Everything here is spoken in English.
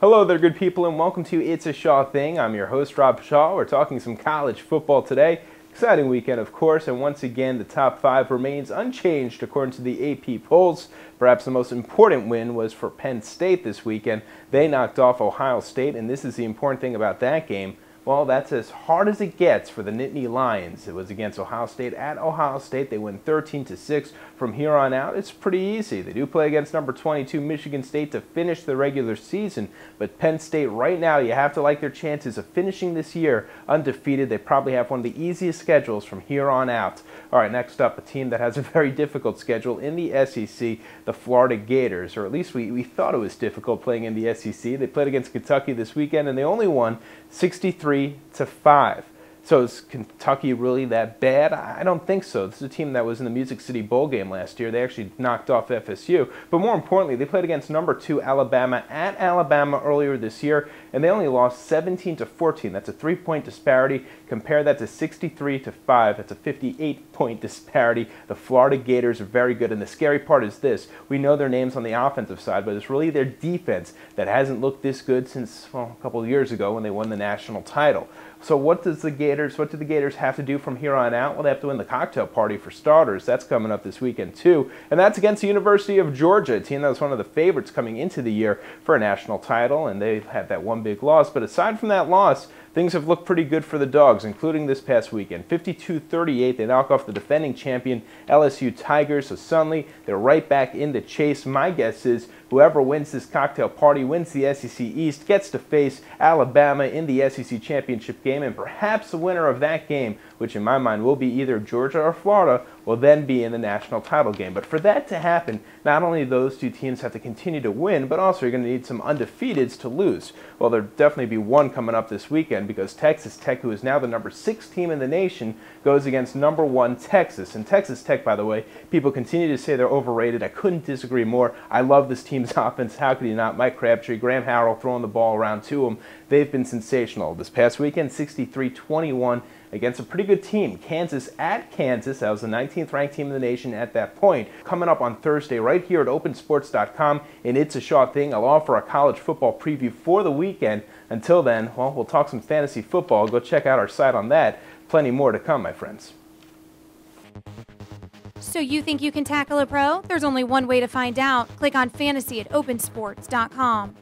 Hello there, good people, and welcome to It's a Shaw Thing. I'm your host, Rob Shaw. We're talking some college football today. Exciting weekend, of course, and once again, the top five remains unchanged according to the AP polls. Perhaps the most important win was for Penn State this weekend. They knocked off Ohio State, and this is the important thing about that game. Well, that's as hard as it gets for the Nittany Lions. It was against Ohio State at Ohio State. They win 13-6. From here on out, it's pretty easy. They do play against number 22 Michigan State to finish the regular season, but Penn State right now, you have to like their chances of finishing this year undefeated. They probably have one of the easiest schedules from here on out. All right, next up, a team that has a very difficult schedule in the SEC, the Florida Gators, or at least we thought it was difficult playing in the SEC. They played against Kentucky this weekend, and they only won 63-5. So is Kentucky really that bad? I don't think so. This is a team that was in the Music City Bowl game last year. They actually knocked off FSU. But more importantly, they played against number 2 Alabama at Alabama earlier this year, and they only lost 17-14. That's a 3-point disparity. Compare that to 63-5. That's a 58-point disparity. The Florida Gators are very good, and the scary part is this. We know their names on the offensive side, but it's really their defense that hasn't looked this good since, well, a couple of years ago when they won the national title. So what do the Gators have to do from here on out? Well, they have to win the cocktail party for starters. That's coming up this weekend too. And that's against the University of Georgia, a team that was one of the favorites coming into the year for a national title, and they've had that one big loss. But aside from that loss, things have looked pretty good for the Dogs, including this past weekend. 52-38, they knock off the defending champion LSU Tigers. So suddenly, they're right back in the chase. My guess is whoever wins this cocktail party, wins the SEC East, gets to face Alabama in the SEC championship game, and perhaps the winner of that game, which in my mind will be either Georgia or Florida, will then be in the national title game. But for that to happen, not only do those two teams have to continue to win, but also you're going to need some undefeateds to lose. Well, there'll definitely be one coming up this weekend because Texas Tech, who is now the number 6 team in the nation, goes against number 1 Texas. And Texas Tech, by the way, people continue to say they're overrated. I couldn't disagree more. I love this team's offense. How could you not? Mike Crabtree, Graham Harrell throwing the ball around to them. They've been sensational. This past weekend, 63-21 against a pretty good team. Kansas at Kansas. That was the 19th ranked team in the nation at that point. Coming up on Thursday right here at opensports.com, and It's a Shaw Thing, I'll offer a college football preview for the weekend. Until then, well, we'll talk some fantasy football. Go check out our site on that. Plenty more to come, my friends. So you think you can tackle a pro? There's only one way to find out. Click on fantasy at opensports.com.